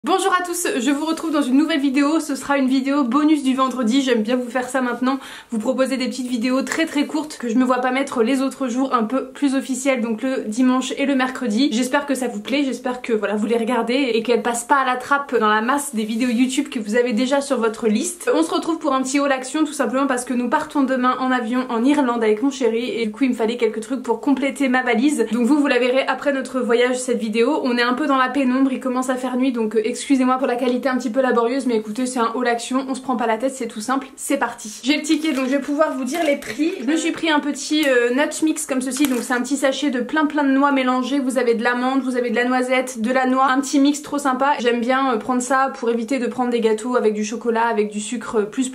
Bonjour à tous, je vous retrouve dans une nouvelle vidéo. Ce sera une vidéo bonus du vendredi. J'aime bien vous faire ça maintenant, vous proposer des petites vidéos très courtes que je me vois pas mettre les autres jours, un peu plus officielles, donc le dimanche et le mercredi. J'espère que ça vous plaît, j'espère que voilà vous les regardez et qu'elles passent pas à la trappe dans la masse des vidéos YouTube que vous avez déjà sur votre liste. On se retrouve pour un petit haul action, tout simplement parce que nous partons demain en avion en Irlande avec mon chéri et du coup il me fallait quelques trucs pour compléter ma valise. Donc vous la verrez après notre voyage, cette vidéo. On est un peu dans la pénombre, il commence à faire nuit, donc excusez-moi pour la qualité un petit peu laborieuse, mais écoutez, c'est un haul action, on se prend pas la tête, c'est tout simple, c'est parti. J'ai le ticket, donc je vais pouvoir vous dire les prix. Je me suis pris un petit nut mix comme ceci, donc c'est un petit sachet de plein de noix mélangées. Vous avez de l'amande, vous avez de la noisette, de la noix, un petit mix trop sympa. J'aime bien prendre ça pour éviter de prendre des gâteaux avec du chocolat, avec du sucre plus.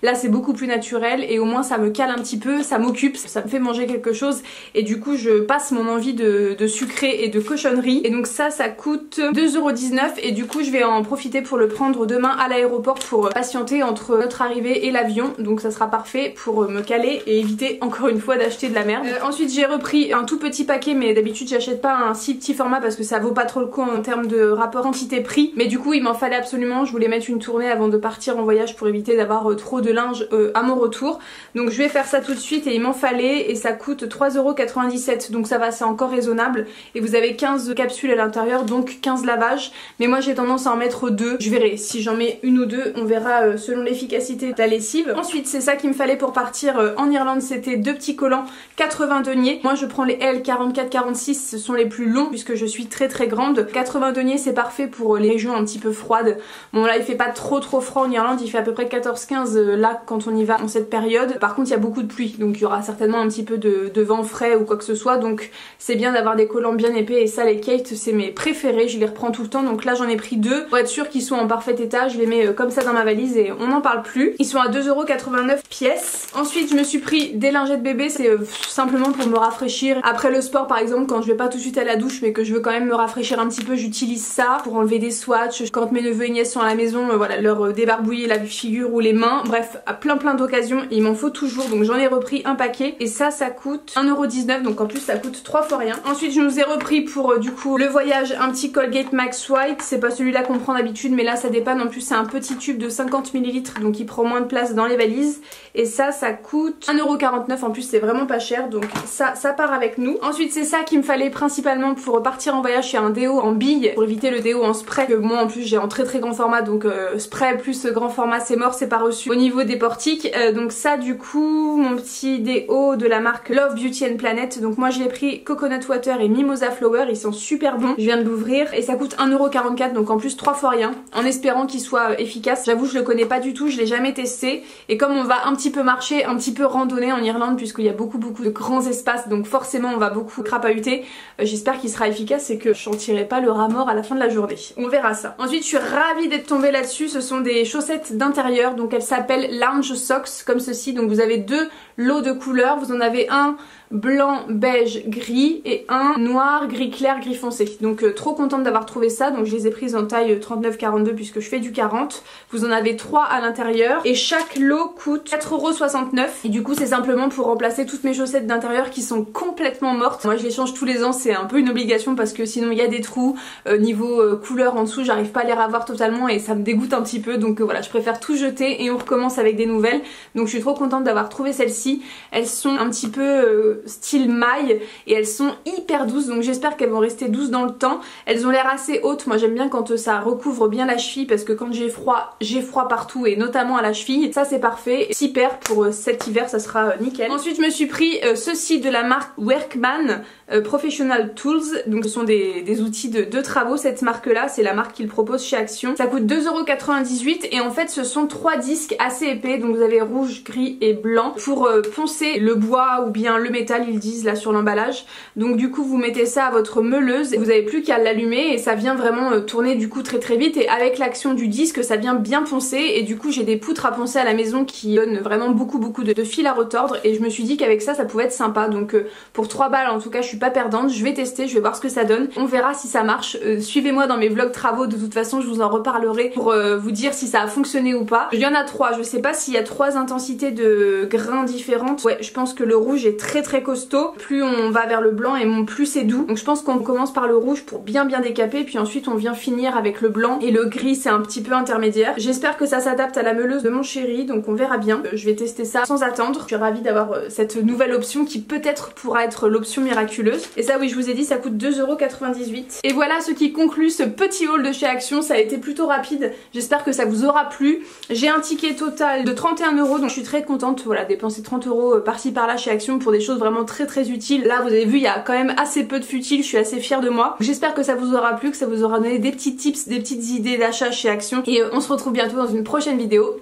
Là c'est beaucoup plus naturel et au moins ça me cale un petit peu, ça m'occupe, ça me fait manger quelque chose et du coup je passe mon envie de sucré et de cochonnerie. Et donc ça coûte 2,19 € et du coup je vais en profiter pour le prendre demain à l'aéroport pour patienter entre notre arrivée et l'avion, donc ça sera parfait pour me caler et éviter encore une fois d'acheter de la merde. Ensuite j'ai repris un tout petit paquet, mais d'habitude j'achète pas un si petit format parce que ça vaut pas trop le coup en termes de rapport quantité-prix, mais du coup il m'en fallait absolument, je voulais mettre une tournée avant de partir en voyage pour éviter d'avoir trop de linge à mon retour, donc je vais faire ça tout de suite et il m'en fallait et ça coûte 3,97 €, donc ça va, c'est encore raisonnable et vous avez 15 capsules à l'intérieur, donc 15 lavages, mais moi j'ai tendance à en mettre 2, je verrai si j'en mets une ou deux, on verra selon l'efficacité de la lessive. Ensuite c'est ça qu'il me fallait pour partir en Irlande, c'était 2 petits collants 80 deniers. Moi je prends les L 44-46, ce sont les plus longs puisque je suis très grande. 80 deniers c'est parfait pour les régions un petit peu froides. Bon là il fait pas trop froid en Irlande, il fait à peu près 14-15 là quand on y va en cette période. Par contre il y a beaucoup de pluie, donc il y aura certainement un petit peu de vent frais ou quoi que ce soit, donc c'est bien d'avoir des collants bien épais et ça les Kate c'est mes préférés, je les reprends tout le temps, donc là j'en ai pris 2 pour être sûr qu'ils sont en parfait état. Je les mets comme ça dans ma valise et on n'en parle plus. Ils sont à 2,89 € pièce. Ensuite je me suis pris des lingettes bébé, c'est simplement pour me rafraîchir après le sport par exemple, quand je vais pas tout de suite à la douche mais que je veux quand même me rafraîchir un petit peu, j'utilise ça pour enlever des swatchs quand mes neveux et nièces sont à la maison, voilà, leur débarbouiller la figure ou les mains, bref à plein d'occasions, il m'en faut toujours, donc j'en ai repris un paquet et ça coûte 1,19 €, donc en plus ça coûte 3 fois rien. Ensuite je nous ai repris pour du coup le voyage un petit Colgate Max White, c'est pas celui-là qu'on prend d'habitude mais là ça dépanne, en plus c'est un petit tube de 50 ml donc il prend moins de place dans les valises et ça coûte 1,49 € en plus, c'est vraiment pas cher, donc ça part avec nous. Ensuite c'est ça qu'il me fallait principalement pour partir en voyage, c'est un déo en bille pour éviter le déo en spray que moi en plus j'ai en très grand format, donc spray plus grand format c'est mort, c'est pas reçu au niveau des portiques. Donc ça du coup mon petit déo de la marque Love Beauty and Planet, donc moi je l'ai pris Coconut Water et Mimosa Flower, ils sont super bons, je viens de l'ouvrir et ça coûte 1,44 €, donc en plus 3 fois rien, en espérant qu'il soit efficace. J'avoue je le connais pas du tout, je l'ai jamais testé et comme on va un petit peu marcher, un petit peu randonner en Irlande puisqu'il y a beaucoup de grands espaces, donc forcément on va beaucoup crapahuter, j'espère qu'il sera efficace et que je sentirai pas le rat mort à la fin de la journée, on verra ça. Ensuite je suis ravie d'être tombée là-dessus, ce sont des chaussettes d'intérieur, donc elles s'appellent Lounge Socks comme ceci, donc vous avez 2 lots de couleurs, vous en avez un blanc, beige, gris et un noir, gris clair, gris foncé. Donc trop contente d'avoir trouvé ça, donc je les ai prises en taille 39-42 puisque je fais du 40. Vous en avez 3 à l'intérieur et chaque lot coûte 4,69 € et du coup c'est simplement pour remplacer toutes mes chaussettes d'intérieur qui sont complètement mortes. Moi je les change tous les ans, c'est un peu une obligation parce que sinon il y a des trous niveau couleur en dessous, j'arrive pas à les ravoir totalement et ça me dégoûte un petit peu, donc voilà, je préfère tout jeter et on recommence avec des nouvelles. Donc je suis trop contente d'avoir trouvé celles-ci, elles sont un petit peu style maille et elles sont hyper douces, donc j'espère qu'elles vont rester douces dans le temps. Elles ont l'air assez hautes, moi j'aime bien quand ça recouvre bien la cheville parce que quand j'ai froid partout et notamment à la cheville, ça c'est parfait. Super pour cet hiver, ça sera nickel. Ensuite je me suis pris ceci de la marque Workman Professional Tools, donc ce sont des outils de travaux, cette marque là c'est la marque qu'ils proposent chez Action. Ça coûte 2,98 € et en fait ce sont 3 disques assez épais, donc vous avez rouge, gris et blanc pour poncer le bois ou bien le métal, ils disent là sur l'emballage. Donc du coup vous mettez ça à votre meuleuse, vous avez plus qu'à l'allumer et ça vient vraiment tourner du coup très vite, et avec l'action du disque ça vient bien poncer et du coup j'ai des poutres à poncer à la maison qui donnent vraiment beaucoup de fil à retordre et je me suis dit qu'avec ça pouvait être sympa, donc pour 3 balles en tout cas je suis pas perdante, je vais tester, je vais voir ce que ça donne, on verra si ça marche. Suivez-moi dans mes vlogs travaux, de toute façon je vous en reparlerai pour vous dire si ça a fonctionné ou pas. Il y en a 3, je sais pas s'il y a 3 intensités de grains différentes, ouais je pense que le rouge est très très costaud, plus on va vers le blanc et plus c'est doux. Donc je pense qu'on commence par le rouge pour bien décaper, puis ensuite on vient finir avec le blanc et le gris c'est un petit peu intermédiaire. J'espère que ça s'adapte à la meuleuse de mon chéri, donc on verra bien. Je vais tester ça sans attendre. Je suis ravie d'avoir cette nouvelle option qui peut-être pourra être l'option miraculeuse. Et ça oui, je vous ai dit, ça coûte 2,98 €. Et voilà ce qui conclut ce petit haul de chez Action. Ça a été plutôt rapide, j'espère que ça vous aura plu. J'ai un ticket total de 31 €, donc je suis très contente. Voilà, dépenser 30 € par-ci par-là chez Action pour des choses vraiment très utiles. Là vous avez vu, il y a quand même assez peu de futiles, je suis assez fière de moi. J'espère que ça vous aura plu, que ça vous aura donné des petits tips, des petites idées d'achat chez Action. Et on se retrouve bientôt dans une prochaine vidéo.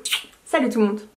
Salut tout le monde!